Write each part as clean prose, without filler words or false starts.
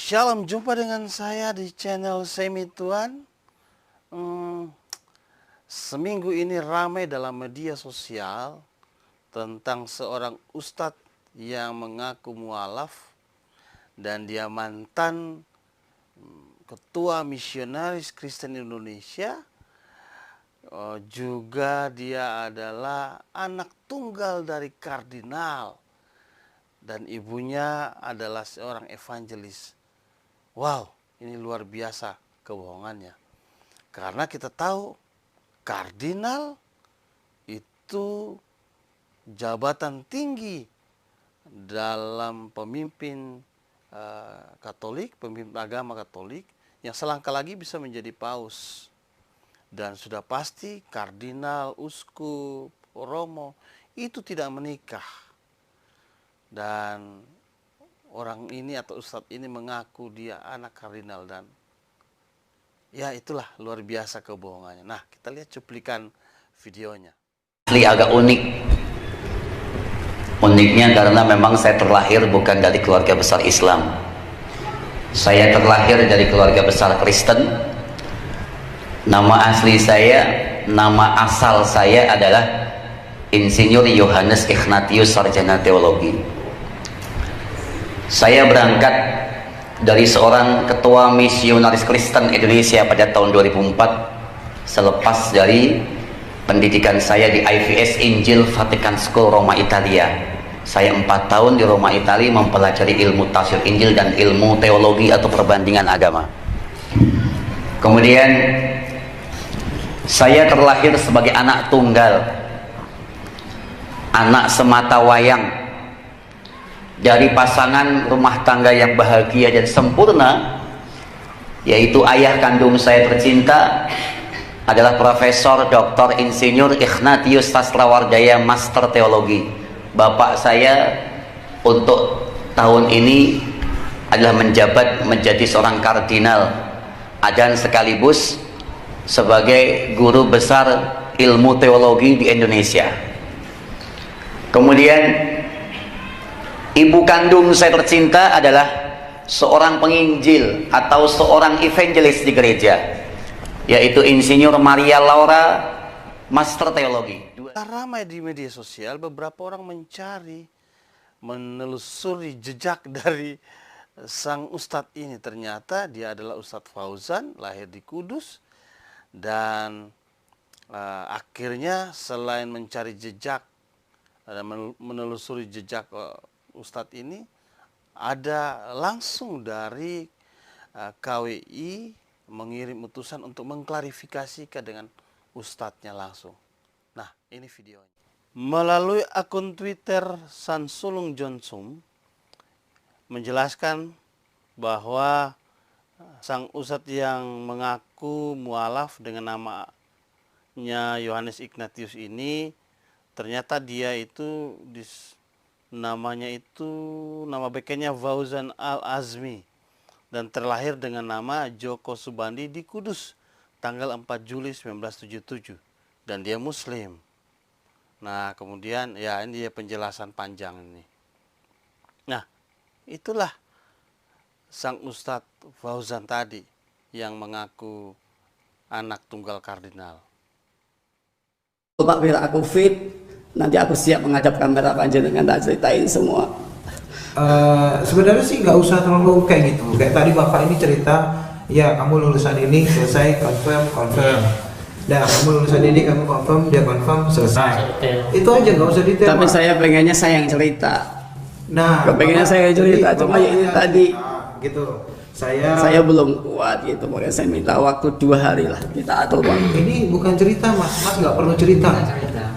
Shalom, jumpa dengan saya di channel Semi Tuan. Seminggu ini ramai dalam media sosial tentang seorang ustadz yang mengaku mualaf dan dia mantan ketua misionaris Kristen Indonesia. Juga dia adalah anak tunggal dari kardinal dan ibunya adalah seorang evangelis. Wow, ini luar biasa kebohongannya. Karena kita tahu kardinal itu jabatan tinggi dalam pemimpin Katolik, pemimpin agama Katolik yang selangkah lagi bisa menjadi paus. Dan sudah pasti kardinal, uskup, romo itu tidak menikah. Dan orang ini atau ustadz ini mengaku dia anak kardinal dan ya itulah luar biasa kebohongannya. Nah, kita lihat cuplikan videonya. Asli agak unik. Uniknya karena memang saya terlahir bukan dari keluarga besar Islam. Saya terlahir dari keluarga besar Kristen. Nama asli saya, nama asal saya adalah Insinyur Yohanes Ignatius Sarjana Teologi. Saya berangkat dari seorang ketua misionaris Kristen Indonesia pada tahun 2004 selepas dari pendidikan saya di IVS Injil Vatican School Roma Italia. Saya 4 tahun di Roma Italia mempelajari ilmu tafsir Injil dan ilmu teologi atau perbandingan agama. Kemudian saya terlahir sebagai anak tunggal, anak semata wayang dari pasangan rumah tangga yang bahagia dan sempurna, yaitu ayah kandung saya tercinta adalah Profesor Dr. Insinyur Ignatius Sastrawardaya Master Teologi. Bapak saya untuk tahun ini adalah menjabat menjadi seorang kardinal dan sekaligus sebagai guru besar ilmu teologi di Indonesia. Kemudian ibu kandung saya tercinta adalah seorang penginjil atau seorang evangelis di gereja, yaitu Insinyur Maria Laura, Master Teologi. Ramai di media sosial, beberapa orang menelusuri jejak dari sang ustadz ini. Ternyata dia adalah Ustadz Fauzan, lahir di Kudus, dan akhirnya selain mencari jejak dan menelusuri jejak ustadz ini, ada langsung dari KWI mengirim utusan untuk mengklarifikasikan dengan ustadznya langsung. Nah, ini videonya. Melalui akun Twitter Sansulung Jonsum menjelaskan bahwa sang ustadz yang mengaku mualaf dengan namanya Yohanes Ignatius ini, ternyata dia itu nama bekennya Fauzan Al-Azmi dan terlahir dengan nama Joko Subandi di Kudus tanggal 4 Juli 1977 dan dia Muslim. Nah, kemudian ya ini dia penjelasan panjang ini. Nah, itulah sang Ustadz Fauzan tadi yang mengaku anak tunggal kardinal. Pak, biar aku fit, nanti aku siap menghadap kamera panjenengan tak ceritain semua. Sebenarnya sih nggak usah terlalu kayak gitu. Kayak tadi bapak ini cerita, ya kamu lulusan ini selesai, confirm. Dah kamu lulusan ini, kamu confirm, dia confirm, selesai. Itu aja, nggak usah detail. Tapi saya pengennya saya yang cerita. Nah, pengennya saya yang cerita, cuma ya ini tadi gitu. Saya belum kuat gitu, makanya saya minta waktu 2 hari lah, kita atur waktu. Ini bukan cerita, mas nggak perlu cerita.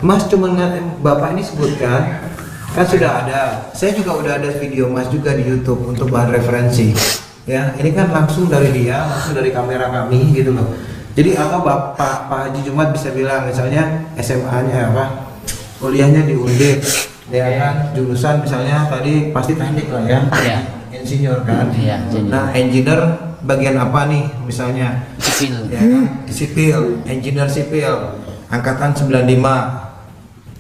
Mas cuma bapak ini sebutkan, kan sudah ada. Saya juga udah ada video mas juga di YouTube untuk bahan referensi. Ya, ini kan langsung dari dia, langsung dari kamera kami gitu loh. Jadi atau Pak Haji Jumat bisa bilang misalnya SMA-nya apa, kuliahnya di Undip, ya kan, jurusan misalnya tadi pasti teknik lah ya, insinyur kan. Nah, engineer bagian apa nih misalnya? Sipil. Ya kan? Sipil, engineer sipil, angkatan 95.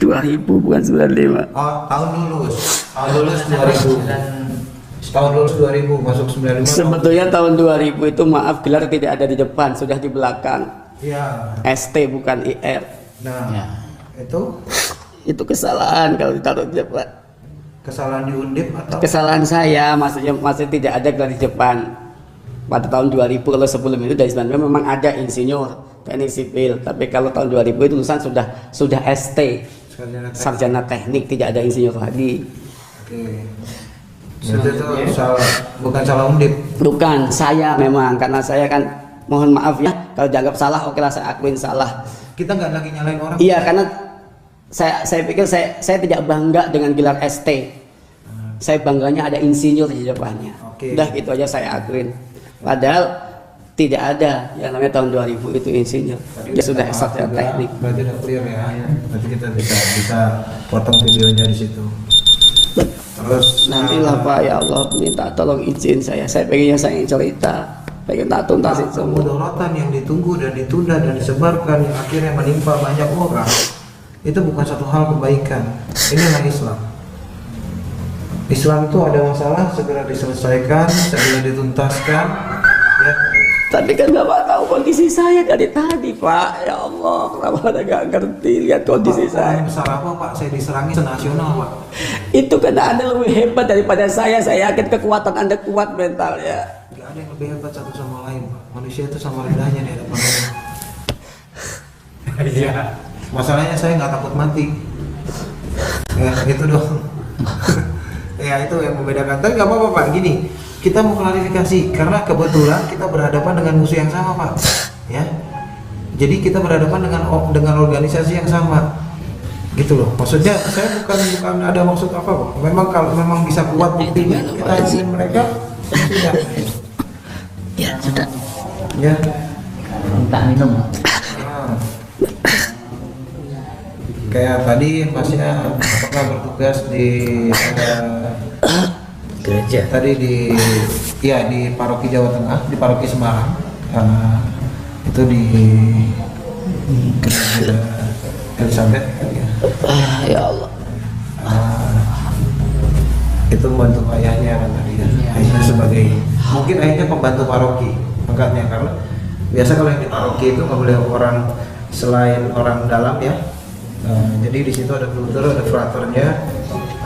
2000 bukan 95. Oh, tahun lulus 2000. Setahun lulus 2000, masuk 95. Sebetulnya tahun 2000 itu maaf gelar tidak ada di depan, sudah di belakang. Iya. ST bukan IR. Nah, Ya. itu kesalahan kalau ditaruh di depan. kesalahan di Undip atau Kesalahan saya, maksudnya masih tidak ada gelar di depan. Pada tahun 2000, kalau sebelum itu dari 19 memang ada insinyur teknik sipil, tapi kalau tahun 2000 itu lulusan sudah ST, sarjana teknik, tidak ada insinyur lagi. Oke. Itu salah, bukan salah Undip. Bukan saya memang, karena saya kan mohon maaf ya kalau dianggap salah, oke lah saya akuin salah. Kita nggak lagi nyalain orang. Iya, karena saya pikir saya tidak bangga dengan gelar ST. Saya bangganya ada insinyur di depannya. Oke. Udah gitu aja saya akuin. Padahal tidak ada yang namanya tahun 2000 itu insinyur. Dia sudah sarjana teknik. Berarti udah clear ya. Berarti kita bisa potong videonya di situ. Terus Nantilah Pak, ya Allah minta tolong izin saya pengennya saya ingin cerita, pengen tak tuntasin semua. kemudaratan yang ditunggu dan ditunda dan disebarkan yang akhirnya menimpa banyak orang, itu bukan satu hal kebaikan. Inilah Islam. Islam itu ada masalah segera diselesaikan, segera dituntaskan, ya. Tapi kan Bapak tahu kondisi saya dari tadi Pak, ya Allah, kenapa Anda nggak ngerti lihat kondisi Pak, saya? besar apa Pak? Saya diserangi senasional Pak. Itu karena Anda lebih hebat daripada saya yakin kekuatan Anda kuat mentalnya. Gak ada yang lebih hebat satu sama lain Pak. Manusia itu sama lidahnya di hadapan Allah. Iya. Masalahnya saya nggak takut mati. Ya itu dong. Ya itu yang membedakan. Tapi nggak apa-apa Pak. Gini, kita mau klarifikasi karena kebetulan kita berhadapan dengan musuh yang sama Pak. Ya. Jadi kita berhadapan dengan organisasi yang sama. Gitu loh. Maksudnya saya bukan ada maksud apa Pak. Memang kalau memang bisa kuat buktinya kita hasilin mereka. Tidak. Ya sudah. Ya. Minta minum. Nah. Kayak tadi Masnya pernah bertugas di Gereja. tadi di Paroki Jawa Tengah, di Paroki Semarang. Itu di Gereja Elizabeth ya. Ya Allah. Itu membantu ayahnya kan tadi ya. Ayahnya sebagai mungkin ayahnya pembantu paroki angkatnya, karena biasa kalau yang di paroki itu nggak boleh orang selain orang dalam ya. Jadi di situ ada brother, ada fraternya,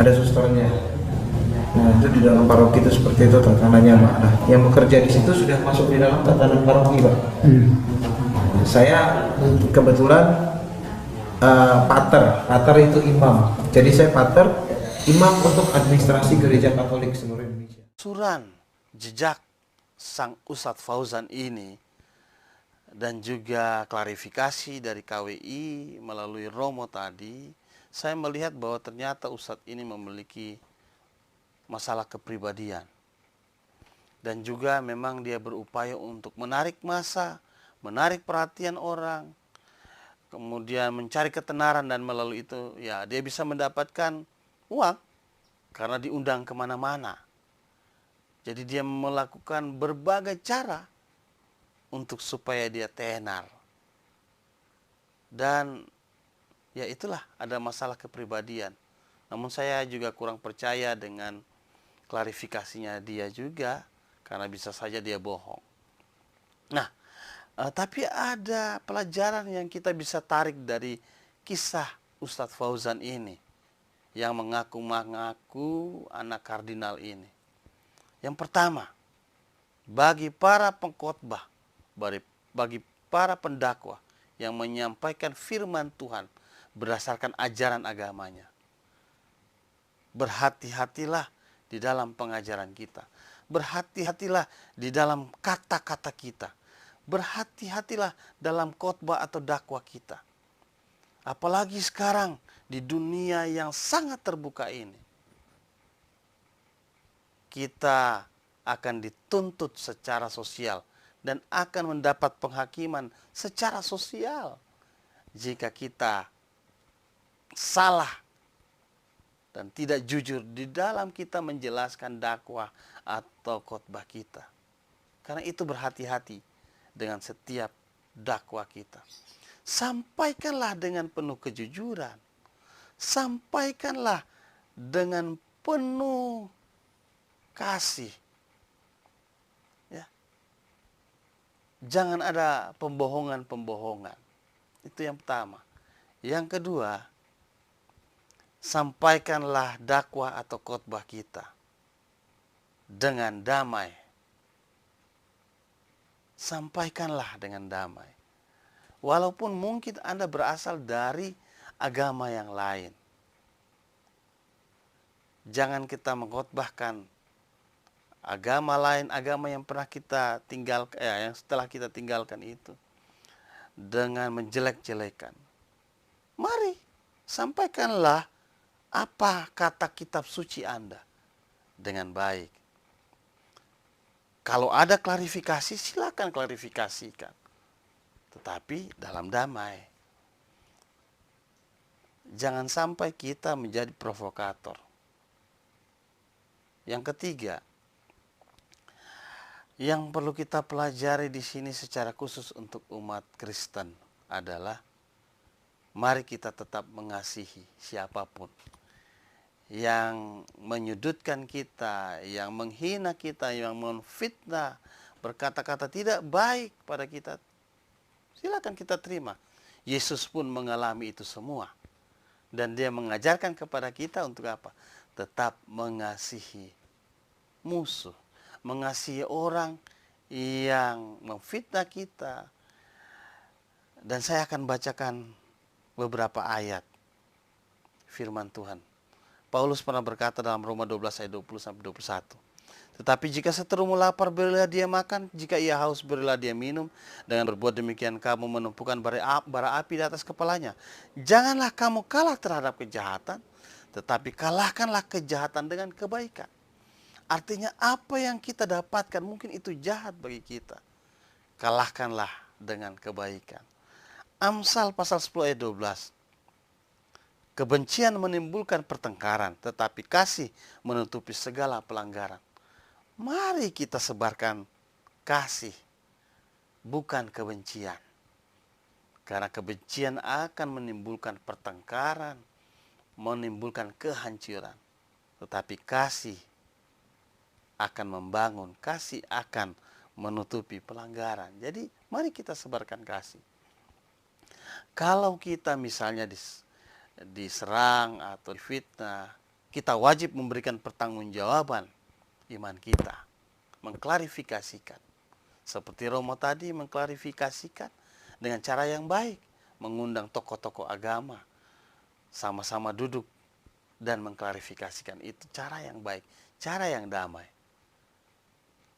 ada susternya. Nah itu di dalam paroki itu seperti itu tatanannya Pak. Nah, yang bekerja di situ sudah masuk di dalam tatanan paroki Pak. Saya kebetulan pater itu imam. Jadi saya pater, imam untuk administrasi gereja Katolik seluruh Indonesia. Suran jejak Sang Ustadz Fauzan ini dan juga klarifikasi dari KWI melalui Romo tadi, saya melihat bahwa ternyata Ustadz ini memiliki masalah kepribadian. Dan juga memang dia berupaya untuk menarik massa, menarik perhatian orang, kemudian mencari ketenaran, dan melalui itu ya dia bisa mendapatkan uang karena diundang kemana-mana. Jadi dia melakukan berbagai cara untuk supaya dia tenar. Dan ya itulah, ada masalah kepribadian. Namun saya juga kurang percaya dengan klarifikasinya dia juga, karena bisa saja dia bohong. Nah, tapi ada pelajaran yang kita bisa tarik dari kisah Ustadz Fauzan ini, yang mengaku-ngaku anak kardinal ini. Yang pertama, bagi para pengkhotbah, bagi para pendakwah yang menyampaikan firman Tuhan berdasarkan ajaran agamanya, berhati-hatilah di dalam pengajaran kita, berhati-hatilah di dalam kata-kata kita, berhati-hatilah dalam khotbah atau dakwah kita. Apalagi sekarang di dunia yang sangat terbuka ini, kita akan dituntut secara sosial dan akan mendapat penghakiman secara sosial jika kita salah dan tidak jujur di dalam kita menjelaskan dakwah atau khotbah kita. Karena itu berhati-hati dengan setiap dakwah kita. Sampaikanlah dengan penuh kejujuran. Sampaikanlah dengan penuh kasih. Ya. Jangan ada pembohongan-pembohongan. Itu yang pertama. Yang kedua, sampaikanlah dakwah atau khotbah kita dengan damai. Sampaikanlah dengan damai. Walaupun mungkin Anda berasal dari agama yang lain. Jangan kita mengkhotbahkan agama lain, agama yang pernah kita tinggalkan, yang setelah kita tinggalkan itu dengan menjelek-jelekan. Mari sampaikanlah apa kata kitab suci Anda dengan baik. Kalau ada klarifikasi, silakan klarifikasikan, tetapi dalam damai. Jangan sampai kita menjadi provokator. Yang ketiga, yang perlu kita pelajari di sini secara khusus untuk umat Kristen adalah mari kita tetap mengasihi siapapun yang menyudutkan kita, yang menghina kita, yang memfitnah, berkata-kata tidak baik pada kita. Silakan kita terima. Yesus pun mengalami itu semua. Dan dia mengajarkan kepada kita untuk apa? Tetap mengasihi musuh, mengasihi orang yang memfitnah kita. Dan saya akan bacakan beberapa ayat firman Tuhan. Paulus pernah berkata dalam Roma 12 ayat 20-21. Tetapi jika seterumu lapar, berilah dia makan. Jika ia haus, berilah dia minum. Dengan berbuat demikian, kamu menumpukan bara api di atas kepalanya. Janganlah kamu kalah terhadap kejahatan, tetapi kalahkanlah kejahatan dengan kebaikan. Artinya apa yang kita dapatkan mungkin itu jahat bagi kita. Kalahkanlah dengan kebaikan. Amsal pasal 10 ayat 12. Kebencian menimbulkan pertengkaran, tetapi kasih menutupi segala pelanggaran. Mari kita sebarkan kasih, bukan kebencian. Karena kebencian akan menimbulkan pertengkaran, menimbulkan kehancuran. Tetapi kasih akan membangun, kasih akan menutupi pelanggaran. Jadi mari kita sebarkan kasih. Kalau kita misalnya diserang atau difitnah, kita wajib memberikan pertanggungjawaban iman kita, mengklarifikasikan. Seperti Romo tadi mengklarifikasikan dengan cara yang baik, mengundang tokoh-tokoh agama, sama-sama duduk dan mengklarifikasikan. Itu cara yang baik, cara yang damai.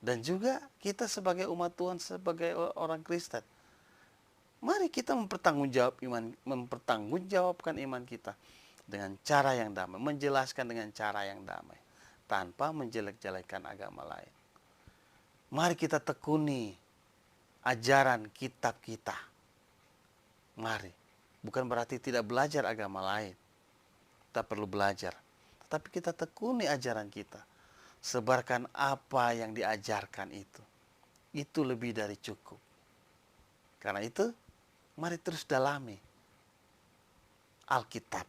Dan juga kita sebagai umat Tuhan, sebagai orang Kristen, mari kita mempertanggungjawabkan iman kita dengan cara yang damai, menjelaskan dengan cara yang damai, tanpa menjelek-jelekan agama lain. Mari kita tekuni ajaran kitab kita. Mari, bukan berarti tidak belajar agama lain. Kita perlu belajar, tetapi kita tekuni ajaran kita. Sebarkan apa yang diajarkan itu. Itu lebih dari cukup. Karena itu, mari terus dalami Alkitab,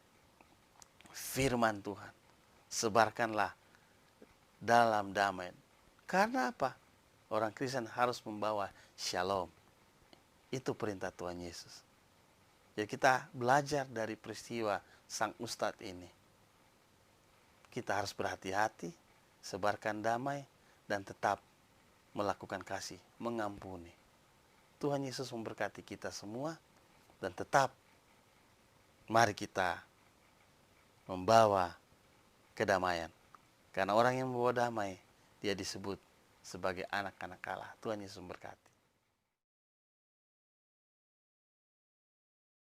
firman Tuhan. Sebarkanlah dalam damai. Karena apa? Orang Kristen harus membawa shalom. Itu perintah Tuhan Yesus. Jadi kita belajar dari peristiwa sang ustadz ini. Kita harus berhati-hati, sebarkan damai, dan tetap melakukan kasih, mengampuni. Tuhan Yesus memberkati kita semua, dan tetap mari kita membawa kedamaian. Karena orang yang membawa damai, dia disebut sebagai anak-anak Allah. Tuhan Yesus memberkati.